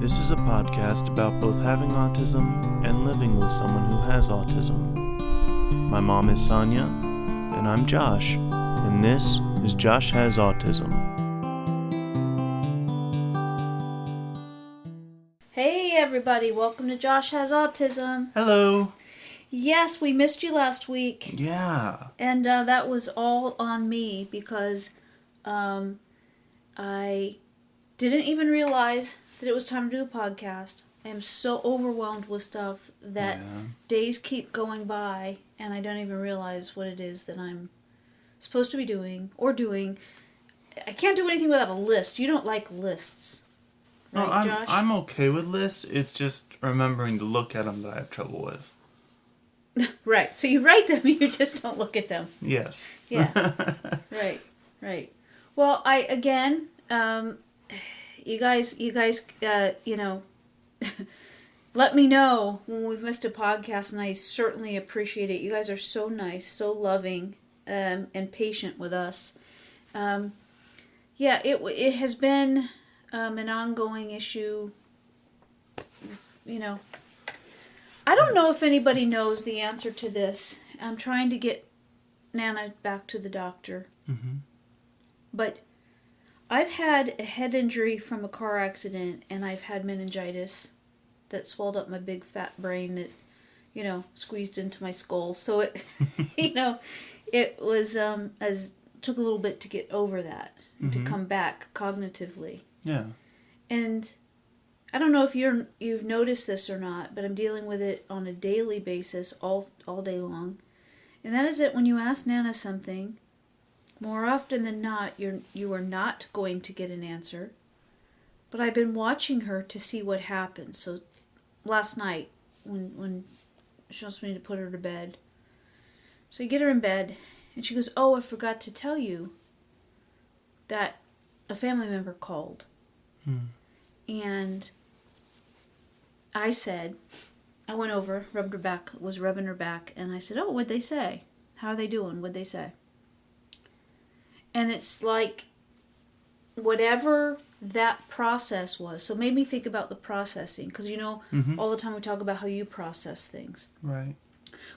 This is a podcast about both having autism and living with someone who has autism. My mom is Sonya, and I'm Josh, and this is Josh Has Autism. Hey everybody, welcome to Josh Has Autism. Hello. Yes, we missed you last week. Yeah. And that was all on me because I didn't even realize that it was time to do a podcast. I am so overwhelmed with stuff that days keep going by and I don't even realize what it is that I'm supposed to be doing or doing. I can't do anything without a list. You don't like lists, right, Josh? I'm okay with lists. It's just remembering to look at them that I have trouble with. Right. So you write them, you just don't look at them. Yes. Yeah. Right. Well, you guys, let me know when we've missed a podcast, and I certainly appreciate it. You guys are so nice, so loving, and patient with us. It has been an ongoing issue. I don't know if anybody knows the answer to this. I'm trying to get Nana back to the doctor. Mm-hmm. But I've had a head injury from a car accident, and I've had meningitis that swelled up my big fat brain that, squeezed into my skull. So it, it was, took a little bit to get over that, to come back cognitively. Yeah. And I don't know if you've noticed this or not, but I'm dealing with it on a daily basis, all day long. And that is that when you ask Nana something, more often than not, you are not going to get an answer. But I've been watching her to see what happens. So last night, when she wants me to put her to bed, so I get her in bed, and she goes, "Oh, I forgot to tell you that a family member called." And I went over, was rubbing her back, and I said, "Oh, what'd they say? How are they doing? What'd they say?" And it's like, whatever that process was, so it made me think about the processing, because all the time we talk about how you process things. Right.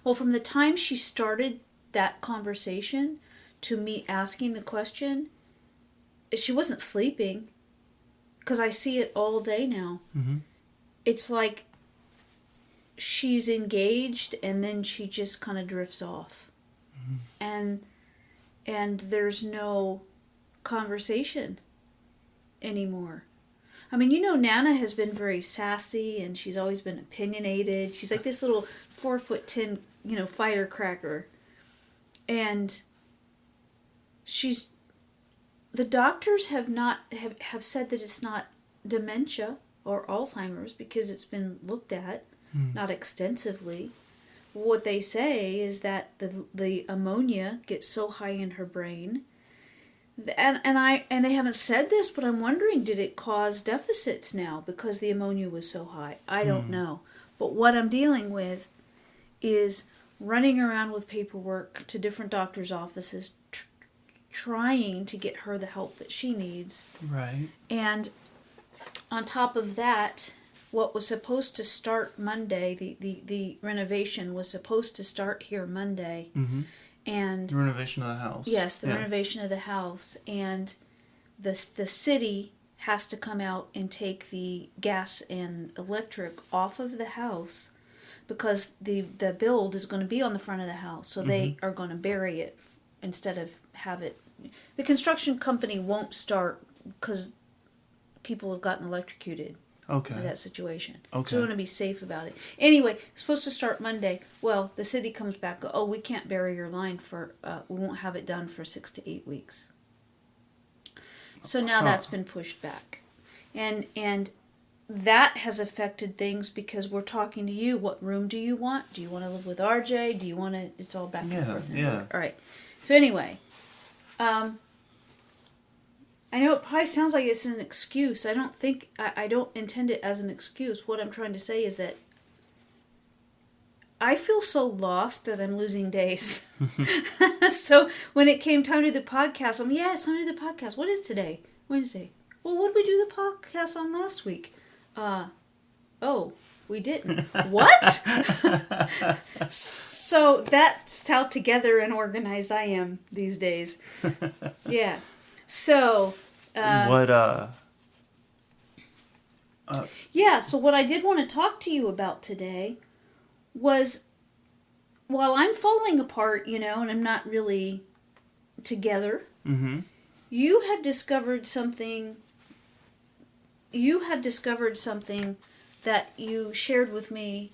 Well, from the time she started that conversation to me asking the question, she wasn't sleeping, because I see it all day now. Mm-hmm. It's like she's engaged and then she just kind of drifts off. Mm-hmm. And there's no conversation anymore. I mean, Nana has been very sassy and she's always been opinionated. She's like this little 4'10", firecracker. And the doctors have said that it's not dementia or Alzheimer's because it's been looked at, not extensively. What they say is that the ammonia gets so high in her brain, and they haven't said this, but I'm wondering, did it cause deficits now because the ammonia was so high? I don't know. But what I'm dealing with is running around with paperwork to different doctors' offices, trying to get her the help that she needs. Right. And on top of that, what was supposed to start Monday, the renovation was supposed to start here Monday. Mm-hmm. And the renovation of the house. Yes, the renovation of the house. And the city has to come out and take the gas and electric off of the house because the build is going to be on the front of the house. So they are going to bury it instead of have it. The construction company won't start because people have gotten electrocuted. Okay. By that situation. Okay. So we want to be safe about it. Anyway, it's supposed to start Monday. Well, the city comes back, "Oh, we can't bury your line we won't have it done for 6 to 8 weeks." So now that's been pushed back. And that has affected things because we're talking to you. What room do you want? Do you want to live with RJ? Do you want to, it's all back and forth. Yeah. All right. So anyway, I know it probably sounds like it's an excuse. I don't intend it as an excuse. What I'm trying to say is that I feel so lost that I'm losing days. So when it came time to do the podcast, it's time to do the podcast. What is today? Wednesday. Well, what did we do the podcast on last week? Oh, we didn't. What? So that's how together and organized I am these days. Yeah. So, What, yeah, so what I did want to talk to you about today was while I'm falling apart, and I'm not really together, mm-hmm. you have discovered something. You have discovered something that you shared with me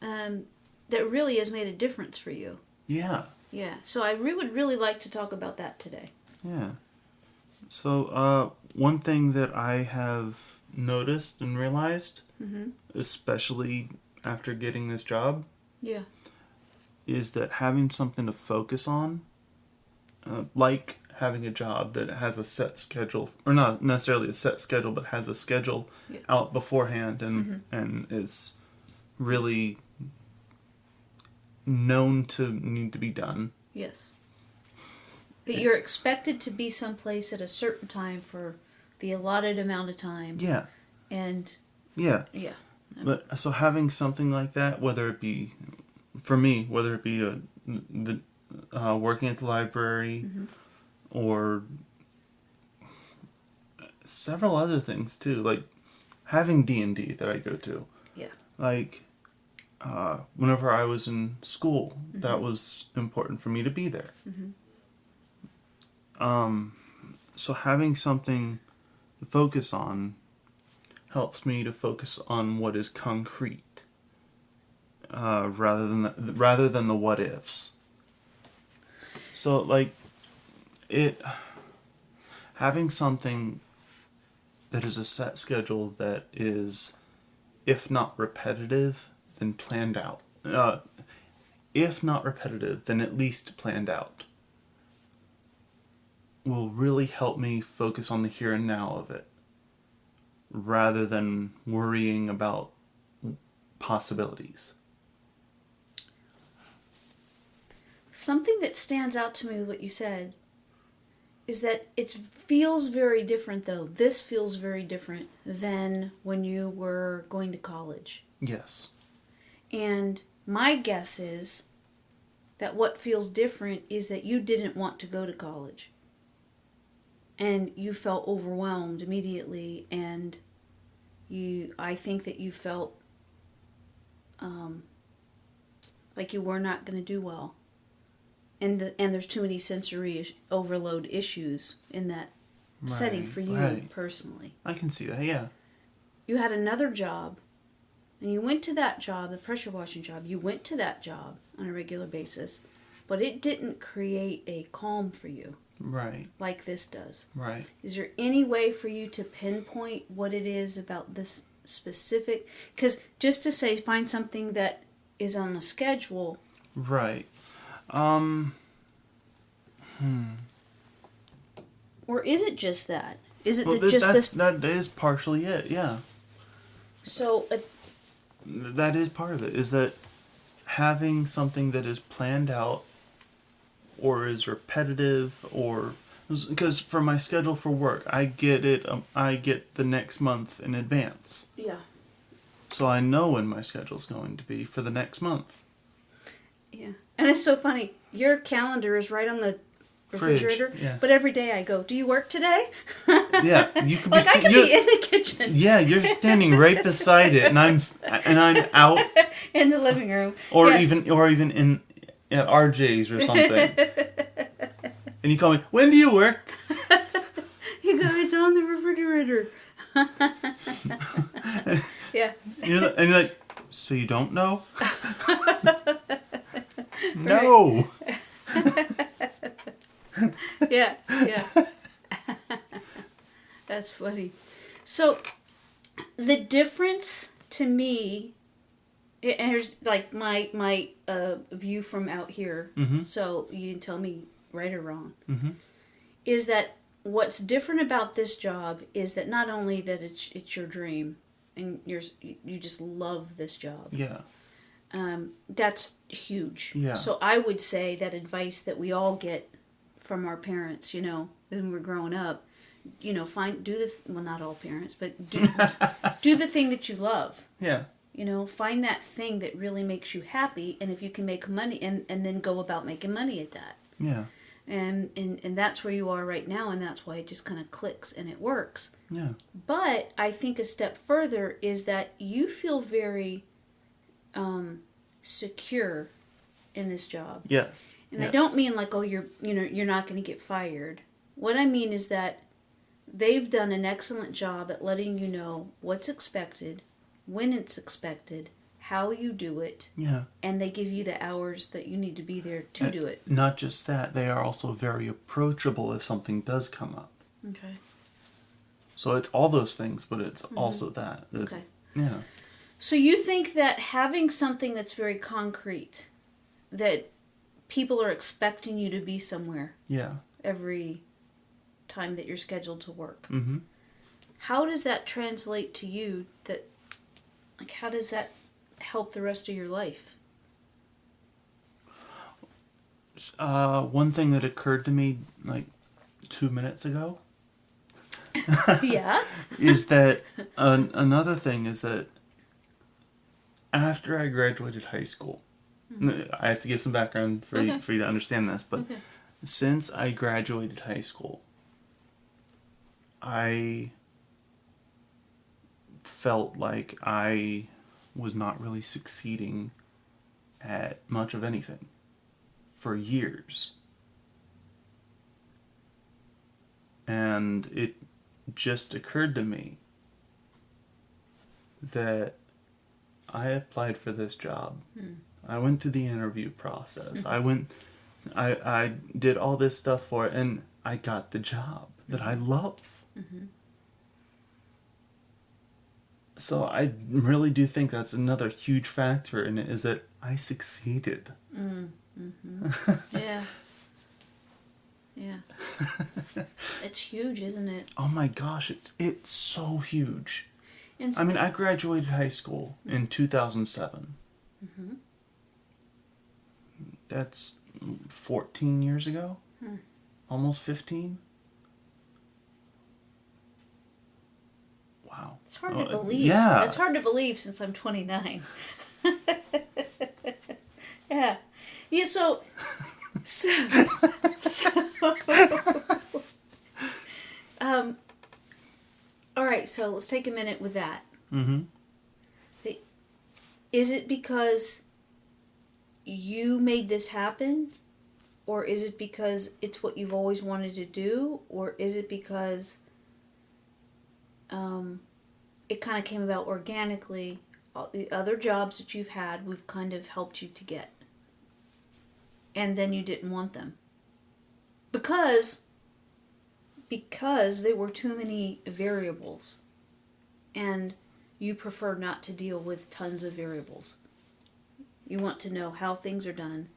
that really has made a difference for you. Yeah. Yeah, so I would really like to talk about that today. Yeah. So, one thing that I have noticed and realized, especially after getting this job, Yeah. is that having something to focus on, like having a job that has a set schedule, or not necessarily a set schedule, but has a schedule out beforehand and is really known to need to be done. Yes. That you're expected to be someplace at a certain time for the allotted amount of time. Yeah. And Yeah. yeah. But so having something like that, whether it be, for me, whether it be working at the library or several other things too, like having D&D that I go to. Yeah. Like, whenever I was in school, that was important for me to be there. So having something to focus on helps me to focus on what is concrete, rather than the what ifs. So like having something that is a set schedule that is, if not repetitive, then planned out. If not repetitive, then at least planned out, will really help me focus on the here and now of it, rather than worrying about possibilities. Something that stands out to me with what you said is that it feels very different, though. This feels very different than when you were going to college. Yes. And my guess is that what feels different is that you didn't want to go to college. And you felt overwhelmed immediately, and I think that you felt like you were not going to do well. And there's too many sensory overload issues in that setting for you personally. I can see that, yeah. You had another job, and you went to that job, the pressure washing job. You went to that job on a regular basis, but it didn't create a calm for you. Right. Like this does. Right. Is there any way for you to pinpoint what it is about this specific? Because just to say, find something that is on a schedule. Right. Or is it just that? Is it That is partially it, yeah. So... that is part of it, is that having something that is planned out or is repetitive, or because for my schedule for work, I get the next month in advance. Yeah. So I know when my schedule's going to be for the next month. Yeah. And it's so funny. Your calendar is right on the refrigerator, yeah. But every day I go, do you work today? Yeah, you could be I could be in the kitchen. Yeah, you're standing right beside it, and I'm out in the living room, or even in at RJ's or something. And you call me, when do you work? You go, it's on the refrigerator. Yeah. And you're like, so you don't know? No. Yeah. That's funny. So, the difference to me, and here's like my view from out here, so you can tell me right or wrong, is that what's different about this job is that not only that it's your dream, and you just love this job. Yeah. That's huge. Yeah. So I would say that advice that we all get from our parents, when we're growing up, well, not all parents, but do the thing that you love. Yeah. Find that thing that really makes you happy, and if you can make money, and then go about making money at that. Yeah. And that's where you are right now, and that's why it just kind of clicks and it works. Yeah. But I think a step further is that you feel very secure in this job. Yes. And yes. I don't mean like, oh, you're not going to get fired. What I mean is that they've done an excellent job at letting you know what's expected, when it's expected, how you do it. Yeah. And they give you the hours that you need to be there to do it. Not just that, they are also very approachable if something does come up. Okay. So it's all those things, but it's also that. Okay. Yeah. So you think that having something that's very concrete, that people are expecting you to be somewhere. Yeah. Every time that you're scheduled to work. Mm-hmm. How does that translate to you? How does that help the rest of your life? One thing that occurred to me 2 minutes ago. Yeah. Is that another thing is that after I graduated high school, I have to give some background for you to understand this, but since I graduated high school, I felt like I was not really succeeding at much of anything for years. And it just occurred to me that I applied for this job. I went through the interview process. I did all this stuff for it, and I got the job that I love. So I really do think that's another huge factor in it, is that I succeeded. Yeah. Yeah. It's huge, isn't it? Oh my gosh, it's so huge. And I mean, I graduated high school in 2007. That's 14 years ago? Almost 15? Wow. It's hard to believe. Yeah. It's hard to believe since I'm 29. Yeah. Yeah, so all right, so let's take a minute with that. Is it because you made this happen? Or is it because it's what you've always wanted to do? Or is it because it kind of came about organically? All the other jobs that you've had, we've kind of helped you to get. And then you didn't want them. Because there were too many variables. And you prefer not to deal with tons of variables. You want to know how things are done,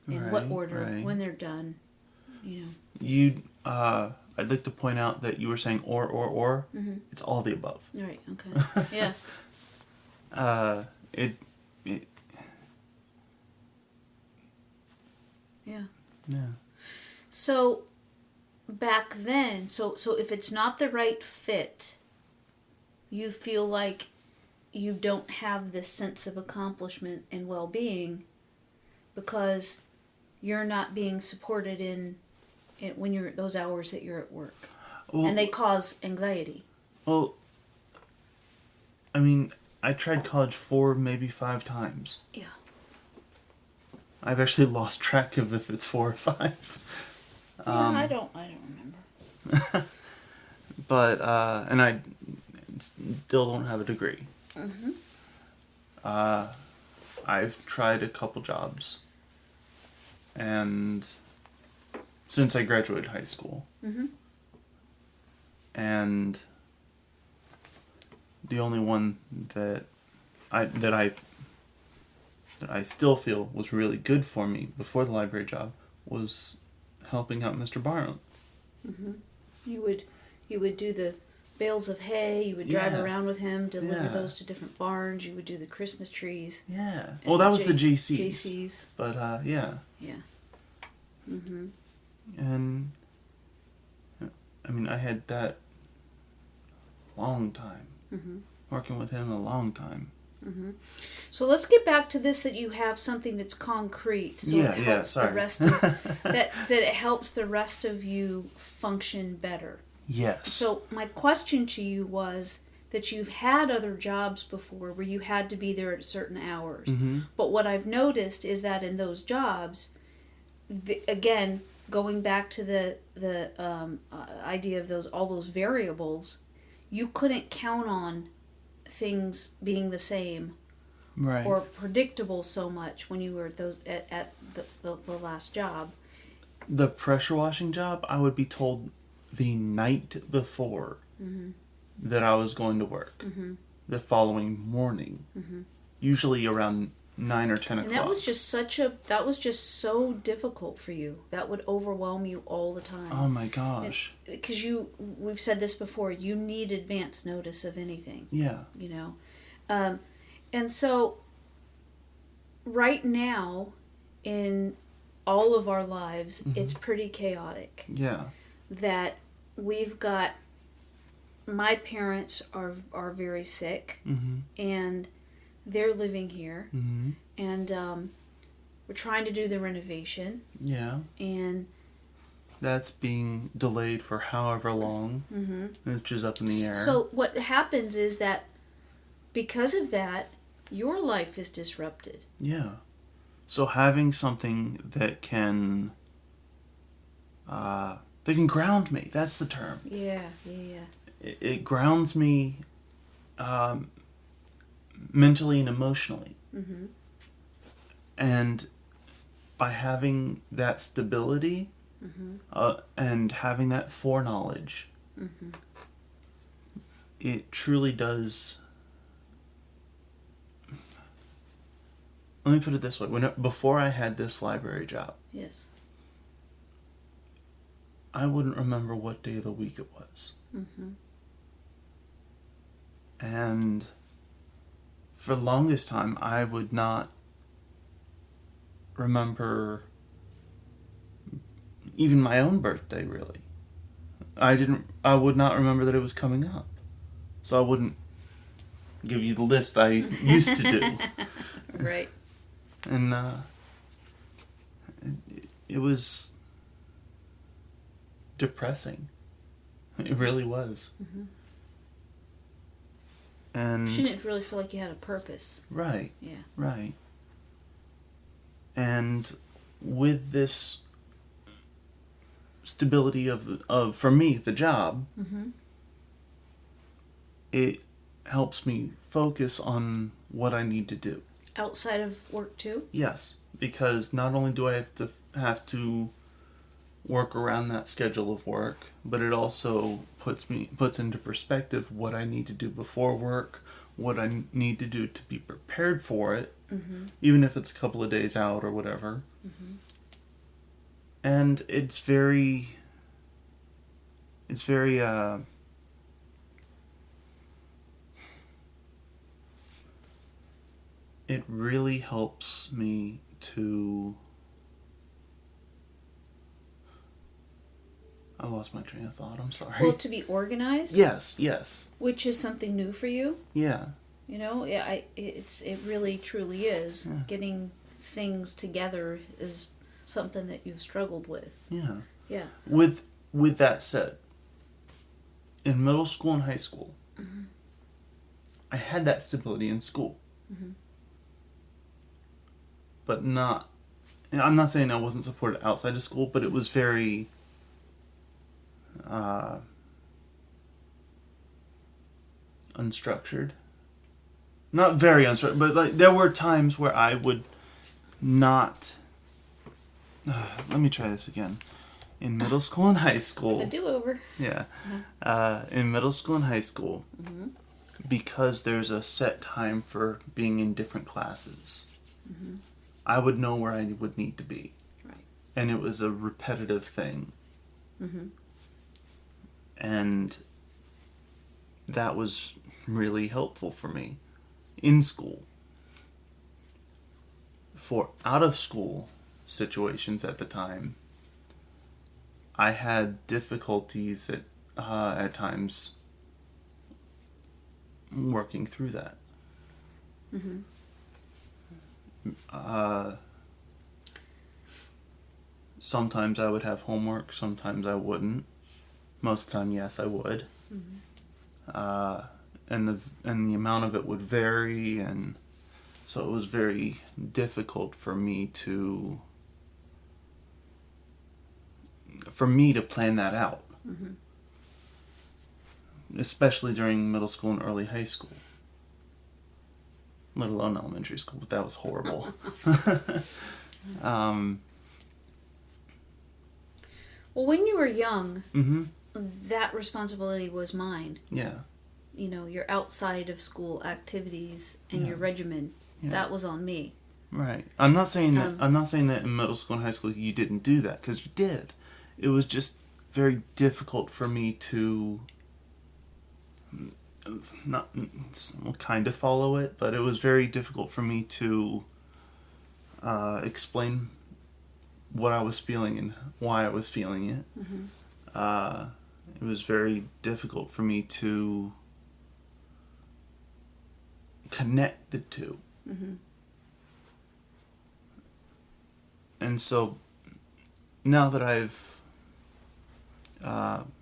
in what order, when they're done, I'd like to point out that you were saying or. It's all the above. Right, okay. Yeah. Yeah. Yeah. So, back then, so if it's not the right fit, you feel like you don't have this sense of accomplishment and well-being because you're not being supported in when you're those hours that you're at work. Well, and they cause anxiety. Well, I mean, I tried college 4, maybe 5 times. Yeah. I've actually lost track of if it's 4 or 5. I don't remember. But, and I still don't have a degree. I've tried a couple jobs. And since I graduated high school. And the only one that I still feel was really good for me before the library job was helping out Mr. Barnum. You would do the bales of hay. You would drive around with him, deliver those to different barns. You would do the Christmas trees. Yeah. Well, that was the JCs. JCs. But yeah. Yeah. And I mean, I had that long time. Mm-hmm. Working with him a long time. Mm-hmm. So let's get back to this, that you have something that's concrete. So it helps sorry. the rest of that it helps the rest of you function better. Yes. So my question to you was that you've had other jobs before where you had to be there at certain hours. Mm-hmm. But what I've noticed is that in those jobs, again, going back to the idea of all those variables, you couldn't count on things being the same, right, or predictable so much when you were at the last job. The pressure washing job, I would be told the night before Mm-hmm. that I was going to work. Mm-hmm. The following morning, Mm-hmm. usually around 9 or 10 o'clock. And that was just so difficult for you. That would overwhelm you all the time. Oh my gosh. Because we've said this before, you need advance notice of anything. Yeah. You know? And so, right now, in all of our lives, Mm-hmm. it's pretty chaotic. Yeah. That we've got, my parents are very sick, Mm-hmm. and they're living here, Mm-hmm. and we're trying to do the renovation, Yeah. and That's being delayed for however long, mm-hmm. which is up in the air. So what happens is that because of that, your life is disrupted. Yeah. So having something that can ground me, that's the term. Yeah. It grounds me mentally and emotionally. Mm-hmm. And by having that stability, Mm-hmm. And having that foreknowledge, Mm-hmm. it truly does. Let me put it this way: before I had this library job, Yes. I wouldn't remember what day of the week it was, Mm-hmm. and for the longest time, I would not remember even my own birthday, really. I would not remember that it was coming up. So I wouldn't give you the list I used to do. Right. And it was depressing. It really was. Mm-hmm. And You didn't really feel like you had a purpose. right. Yeah. Right. And with this stability of for me, the job, Mm-hmm. it helps me focus on what I need to do. Outside of work too? Yes, because not only do I have to work around that schedule of work, but it also puts into perspective what I need to do before work, what I need to do to be prepared for it, Mm-hmm. even if it's a couple of days out or whatever. Mm-hmm. And it's very it really helps me to... I lost my train of thought, I'm sorry. Well, to be organized? Yes. Which is something new for you. Yeah. You know, it really truly is. Yeah. Getting things together is something that you've struggled with. Yeah. Yeah. With that said, in middle school and high school, Mm-hmm. I had that stability in school. Mm-hmm. But not... I'm not saying I wasn't supported outside of school, but it was very... unstructured. Not very unstructured, but like there were times where I would not... let me try this again. In middle school and high school... A do-over. Yeah. Mm-hmm. In middle school and high school, Mm-hmm. because there's a set time for being in different classes, Mm-hmm. I would know where I would need to be. Right. And it was a repetitive thing. Mm-hmm. And that was really helpful for me in school. For out of school situations at the time, I had difficulties at at times working through that. Mm-hmm. Sometimes I would have homework, sometimes I wouldn't. Most of the time, yes, I would. Mm-hmm. And the amount of it would vary, and so it was very difficult for me to plan that out. Mm-hmm. Especially during middle school and early high school. Let alone elementary school, but that was horrible. Well, when you were young, Mm-hmm. that responsibility was mine. Yeah. You know, your outside of school activities and Yeah. your regimen, Yeah. that was on me. Right. I'm not saying that. I'm not saying that in middle school and high school you didn't do that, because you did. It was just very difficult for me to not kind of follow it, but it was very difficult for me to explain what I was feeling and why I was feeling it. Mm-hmm. It was very difficult for me to connect the two. Mm-hmm. And so now that I've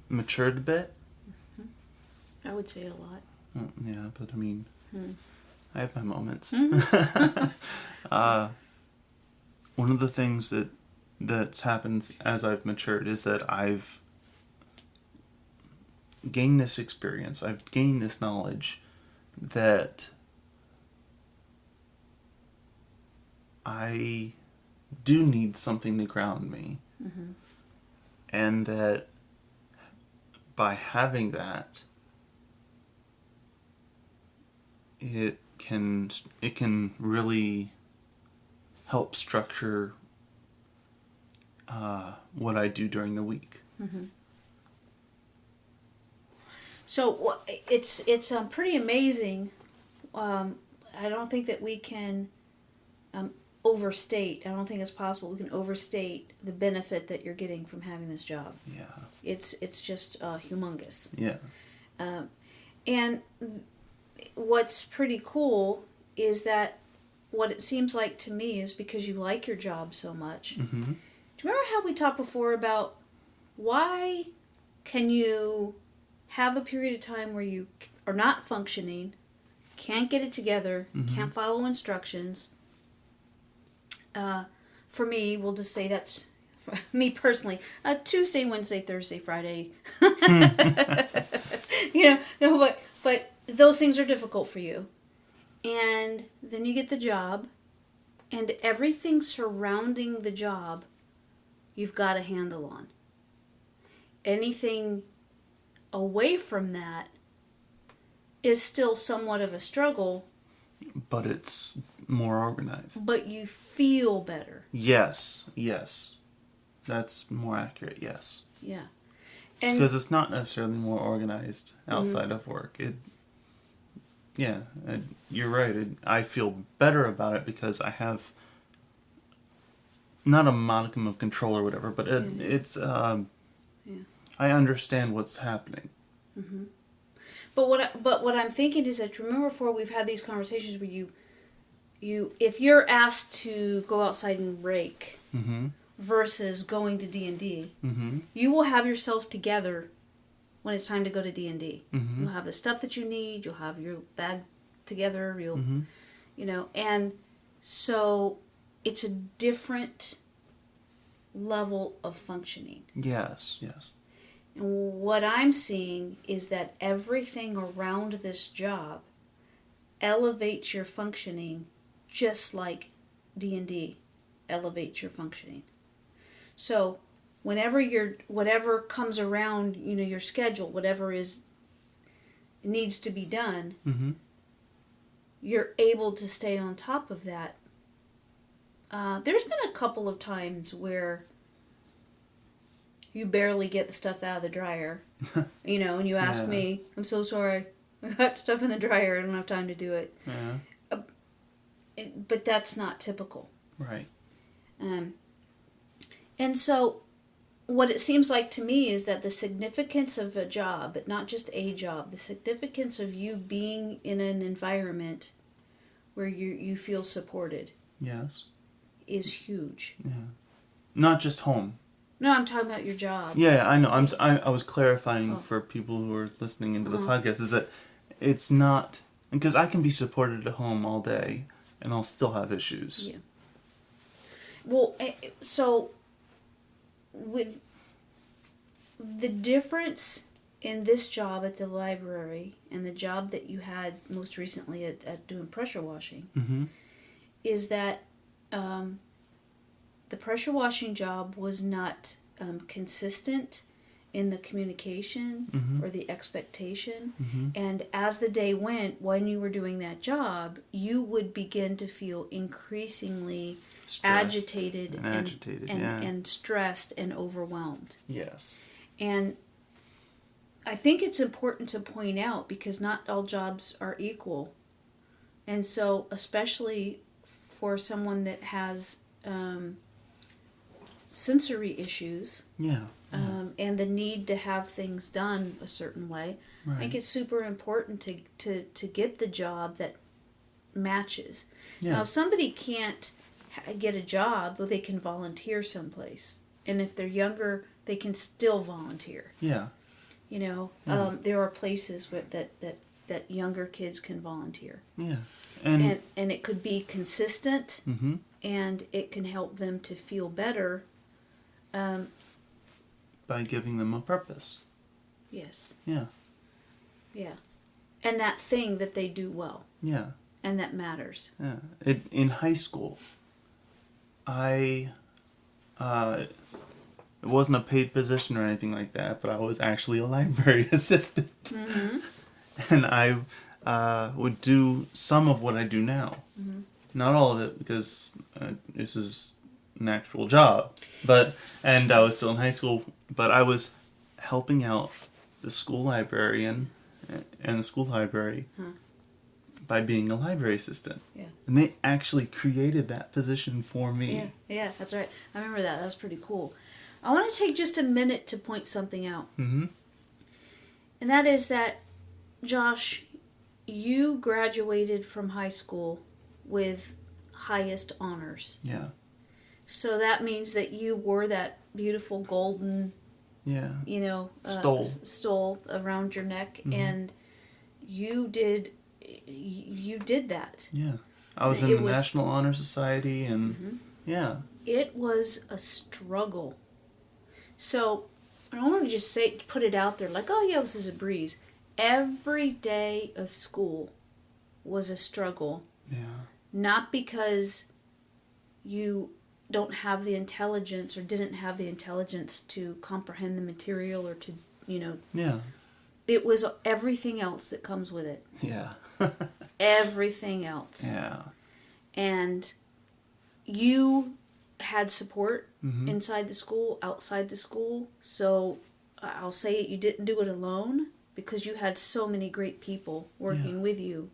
matured a bit, I would say a lot. yeah, but I mean, I have my moments. Mm-hmm. One of the things that's happened as I've matured is that I've gained this experience. I've gained this knowledge that I do need something to ground me. Mm-hmm. And that by having that, it can really help structure what I do during the week. Mm-hmm. So it's pretty amazing. I don't think that we can overstate. I don't think it's possible we can overstate the benefit that you're getting from having this job. Yeah. It's just humongous. Yeah. And what's pretty cool is that what it seems like to me is because you like your job so much. Mm-hmm. Do you remember how we talked before about why can you have a period of time where you are not functioning, can't get it together, Mm-hmm. can't follow instructions? For me, we'll just say that's for me personally. Tuesday, Wednesday, Thursday, Friday. But those things are difficult for you. And then you get the job, and everything surrounding the job you've got a handle on. Anything away from that is still somewhat of a struggle. But it's more organized. But you feel better. Yes. That's more accurate, yes. Yeah. Because it's not necessarily more organized outside of work. You're right. I feel better about it because I have not a modicum of control or whatever, but it's I understand what's happening. Mm-hmm. But what I'm thinking is that, remember before we've had these conversations where you if you're asked to go outside and rake versus going to D&D, you will have yourself together when it's time to go to D&D. You'll have the stuff that you need. You'll have your bag together. And so it's a different level of functioning. Yes. And what I'm seeing is that everything around this job elevates your functioning just like D&D elevates your functioning. So whatever comes around, your schedule, whatever needs to be done, you're able to stay on top of that. There's been a couple of times where you barely get the stuff out of the dryer, and you ask me, I'm so sorry, I got stuff in the dryer, I don't have time to do it. Yeah. But that's not typical. Right. And so what it seems like to me is that the significance of a job, but not just a job, the significance of you being in an environment where you feel supported. Yes. Is huge. Yeah. Not just home. No, I'm talking about your job. Yeah, I know. I was clarifying for people who are listening into the podcast is that it's not, because I can be supported at home all day and I'll still have issues. Yeah. Well, so with the difference in this job at the library and the job that you had most recently at doing pressure washing, Mm-hmm. is that the pressure washing job was not consistent in the communication or the expectation. Mm-hmm. And as the day went, when you were doing that job, you would begin to feel increasingly agitated and stressed and overwhelmed. Yes. And I think it's important to point out, because not all jobs are equal. And so, especially for someone that has sensory issues, and the need to have things done a certain way, right. I think it's super important to get the job that matches. Yeah. Now, if somebody can't get a job, well, they can volunteer someplace. And if they're younger, they can still volunteer. Yeah. You know, there are places where that younger kids can volunteer. Yeah. And it could be consistent, mm-hmm. and it can help them to feel better. By giving them a purpose. Yes. Yeah. Yeah. And that thing that they do well. Yeah. And that matters. Yeah. In high school, it wasn't a paid position or anything like that, but I was actually a library assistant. Mm-hmm. And I would do some of what I do now. Mm-hmm. Not all of it, because this is an actual job. And I was still in high school, but I was helping out the school librarian and the school library by being a library assistant. Yeah. And they actually created that position for me. Yeah, that's right. I remember that. That was pretty cool. I want to take just a minute to point something out. Mm-hmm. And that is that, Josh, you graduated from high school with highest honors. Yeah. So that means that you wore that beautiful golden, stole around your neck, and you did that. Yeah. I was in the National Honor Society, and It was a struggle. So I don't want to just put it out there like, oh yeah, this is a breeze. Every day of school was a struggle. Yeah. Not because you don't have the intelligence or didn't have the intelligence to comprehend the material or to, Yeah. It was everything else that comes with it. Yeah. Everything else. Yeah. And you had support mm-hmm. inside the school, outside the school. So I'll say it, you didn't do it alone, because you had so many great people working with you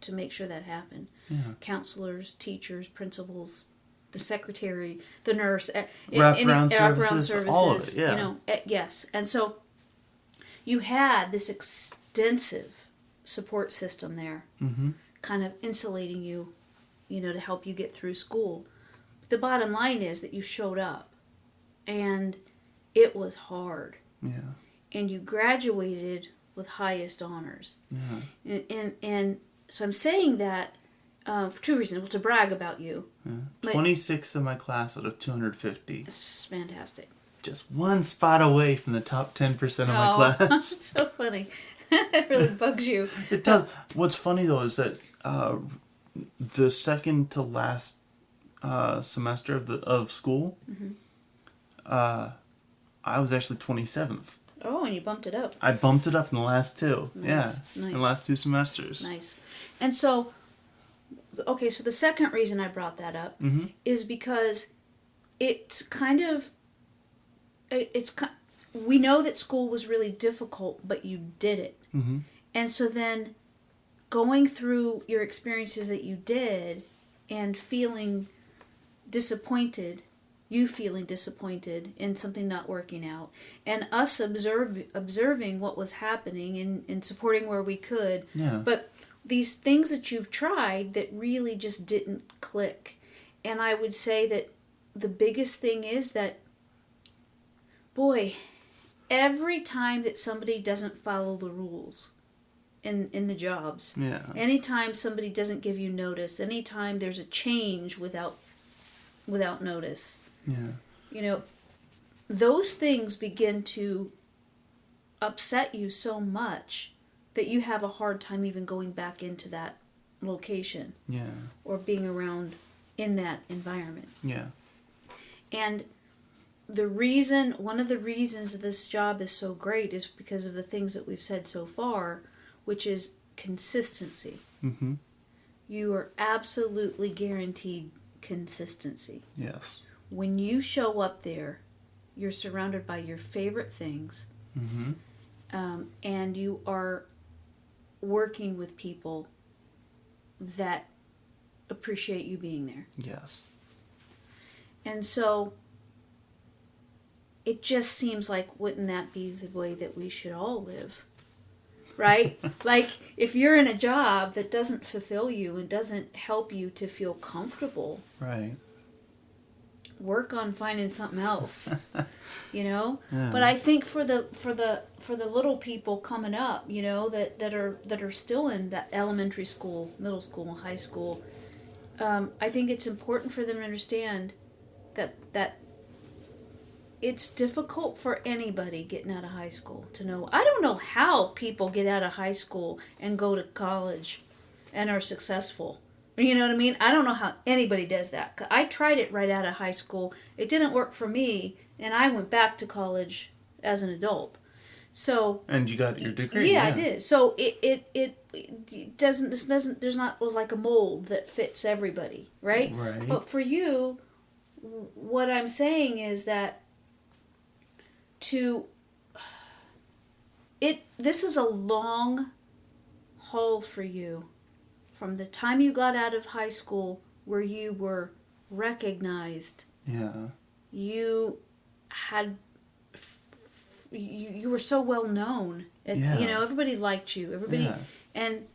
to make sure that happened. Yeah. Counselors, teachers, principals, the secretary, the nurse, wraparound services, all of it, yes. And so you had this extensive support system there, mm-hmm. kind of insulating you, to help you get through school. But the bottom line is that you showed up, and it was hard. Yeah. And you graduated with highest honors. Yeah. And so I'm saying that for two reasons. Well, to brag about you. Yeah. 26th in my class out of 250. It's fantastic. Just one spot away from the top 10% of my class. It's so funny. It really bugs you. It does. What's funny, though, is that the second to last semester of school, mm-hmm. I was actually 27th. Oh, and you bumped it up. I bumped it up in the last two. Nice. Yeah. Nice. In the last two semesters. Nice. And so, okay, so the second reason I brought that up mm-hmm. is because we know that school was really difficult, but you did it. Mm-hmm. And so then going through your experiences that you did and feeling disappointed you feeling disappointed in something not working out, and us observing what was happening and supporting where we could. Yeah. But these things that you've tried that really just didn't click. And I would say that the biggest thing is that, boy, every time that somebody doesn't follow the rules in the jobs, Yeah. anytime somebody doesn't give you notice, anytime there's a change without notice, Yeah. those things begin to upset you so much that you have a hard time even going back into that location. Yeah. Or being around in that environment. Yeah. And one of the reasons that this job is so great is because of the things that we've said so far, which is consistency. Mm-hmm. You are absolutely guaranteed consistency. Yes. When you show up there, you're surrounded by your favorite things, Mm-hmm. and you are working with people that appreciate you being there. Yes. And so it just seems like, wouldn't that be the way that we should all live? Right? Like, if you're in a job that doesn't fulfill you and doesn't help you to feel comfortable, Right. work on finding something else. Yeah. But I think for the little people coming up, that are still in that elementary school, middle school, high school, I think it's important for them to understand that it's difficult for anybody getting out of high school to know. I don't know how people get out of high school and go to college and are successful. You know what I mean? I don't know how anybody does that. I tried it right out of high school. It didn't work for me, and I went back to college as an adult. So. And you got your degree. Yeah, I did. So it doesn't. There's not like a mold that fits everybody, right? Right. But for you, what I'm saying is that this is a long haul for you. From the time you got out of high school, where you were recognized, Yeah. you had, you were so well known. Yeah. Everybody liked you. Everybody, Yeah. and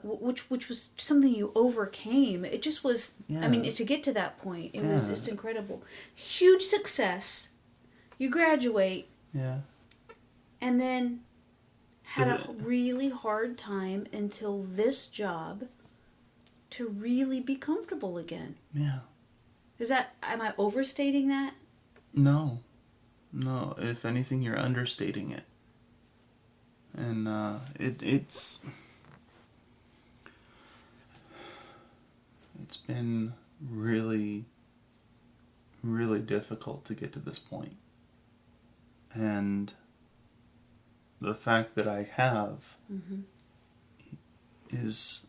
which was something you overcame. It just was. Yeah. I mean, to get to that point, it was Yeah. just incredible. Huge success. You graduate. Yeah. And then had a really hard time until this job to really be comfortable again. Yeah. Am I overstating that? No. If anything, you're understating it. And it's been really, really difficult to get to this point. And the fact that I have Mm-hmm. is...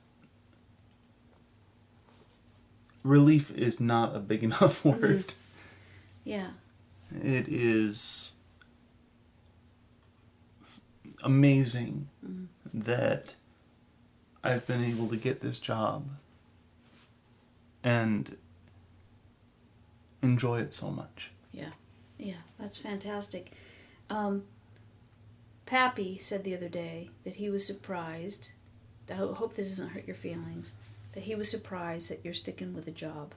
Relief is not a big enough word. Mm-hmm. Yeah. It is amazing that I've been able to get this job and enjoy it so much. Yeah, that's fantastic. Pappy said the other day that he was surprised, I hope this doesn't hurt your feelings, that he was surprised that you're sticking with a job.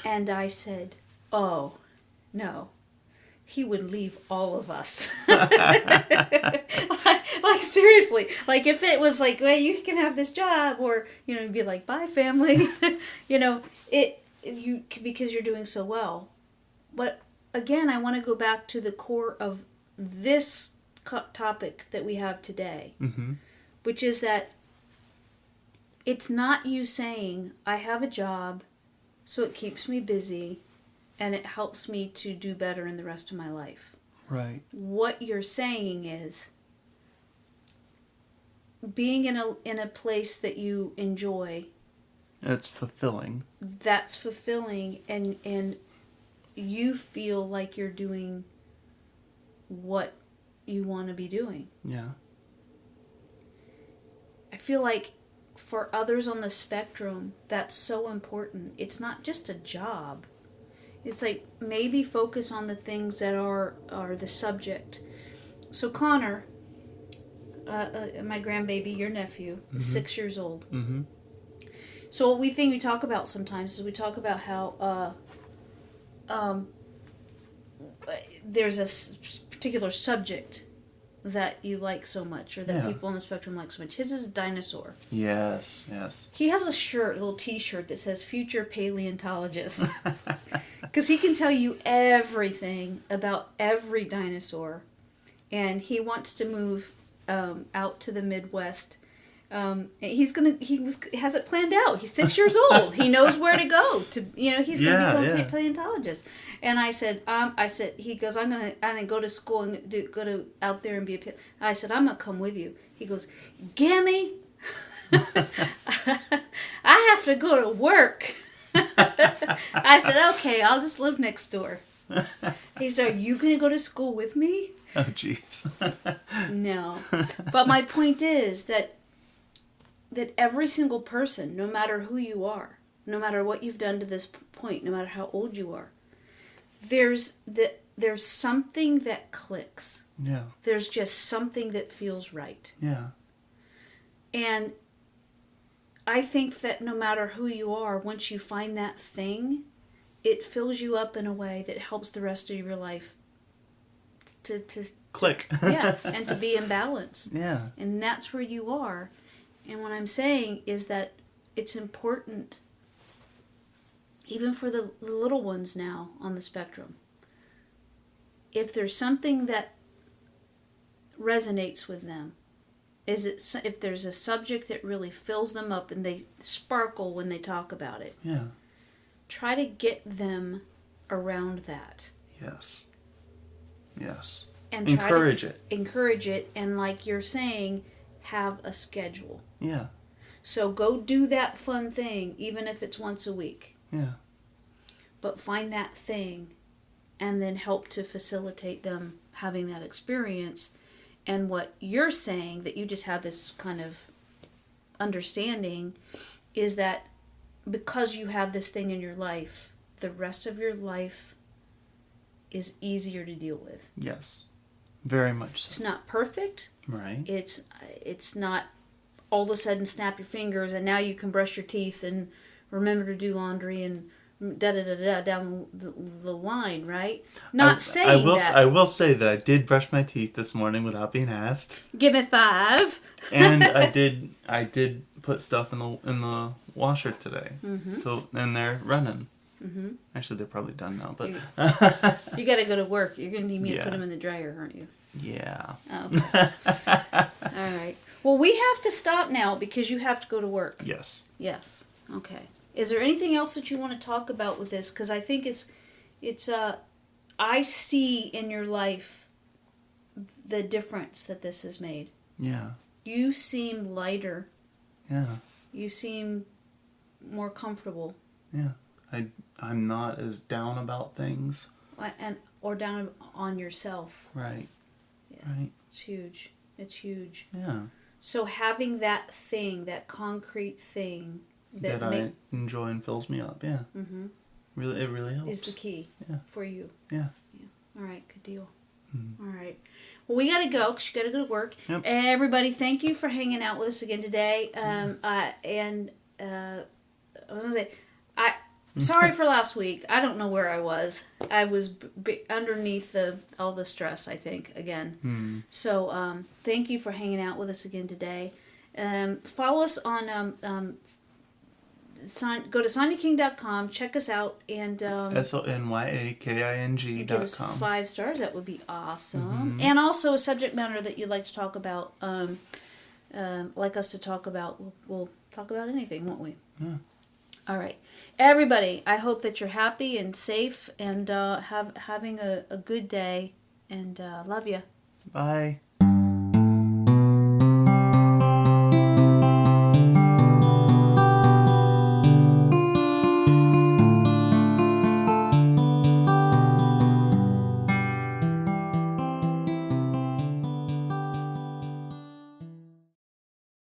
And I said, oh, no. He would leave all of us. like seriously. Like if it was like, well, you can have this job, or, you'd be like, bye family. Because you're doing so well. But again, I want to go back to the core of this topic that we have today, Mm-hmm. which is that it's not you saying, I have a job, so it keeps me busy, and it helps me to do better in the rest of my life. Right. What you're saying is, being in a place that you enjoy, It's fulfilling. that's fulfilling, and you feel like you're doing what you want to be doing. Yeah. I feel like for others on the spectrum, that's so important. It's not just a job. It's like maybe focus on the things that are the subject. So Connor, my grandbaby, your nephew, is 6 years old. Mm-hmm. So what we talk about sometimes is we talk about how there's a particular subject that you like so much, or that people on the spectrum like so much. His is a dinosaur. Yes. He has a little t-shirt that says future paleontologist. Because he can tell you everything about every dinosaur. And he wants to move out to the Midwest. He has it planned out. He's 6 years old. He knows where to go to. He's going to become a paleontologist. And I said, he goes, I'm gonna go to school and go out there and be a. I said, I'm gonna come with you. He goes, Gammy, I have to go to work. I said, okay, I'll just live next door. He said, are you gonna go to school with me? Oh, jeez. No, but my point is that every single person, no matter who you are, no matter what you've done to this point, no matter how old you are, there's something that clicks. Yeah. There's just something that feels right. Yeah. And I think that no matter who you are, once you find that thing, it fills you up in a way that helps the rest of your life to click. Yeah, and to be in balance. Yeah. And that's where you are. And what I'm saying is that it's important, even for the little ones now on the spectrum. If there's something that resonates with them, if there's a subject that really fills them up and they sparkle when they talk about it, try to get them around that. Yes. Yes. And encourage it. Encourage it, and like you're saying, have a schedule. Yeah. So go do that fun thing, even if it's once a week. Yeah. But find that thing and then help to facilitate them having that experience. And what you're saying, that you just have this kind of understanding, is that because you have this thing in your life, the rest of your life is easier to deal with. Yes. Very much so. It's not perfect. Right. It's not all of a sudden snap your fingers and now you can brush your teeth and remember to do laundry and da-da-da-da down the line, right? Not saying that. I will say that I did brush my teeth this morning without being asked. Give me 5. And I did put stuff in the washer today. Mm-hmm. So, and they're running. Mm-hmm. Actually, they're probably done now, but... You got to go to work. You're going to need me to put them in the dryer, aren't you? Yeah. Oh. All right. Well, we have to stop now because you have to go to work. Yes. Yes. Okay. Is there anything else that you want to talk about with this? Because I think I see in your life the difference that this has made. Yeah. You seem lighter. Yeah. You seem more comfortable. Yeah. I'm not as down about things. Or down on yourself. Right. Yeah. Right. It's huge. It's huge. Yeah. So having that thing, that concrete thing that I enjoy and fills me up, yeah. Mm-hmm. It really helps. Is the key for you. Yeah. All right, good deal. Mm-hmm. All right. Well, we got to go because you got to go to work. Yep. Everybody, thank you for hanging out with us again today. I was going to say, sorry for last week. I don't know where I was. I was underneath all the stress, I think, again. So thank you for hanging out with us again today. Follow us on... go to SonyaKing.com, check us out, and SONYAKING.com. give us 5 stars. That would be awesome. Mm-hmm. And also a subject matter that you'd like to talk about, like us to talk about. We'll talk about anything, won't we? Yeah. All right, everybody. I hope that you're happy and safe and having a good day. And love you. Bye.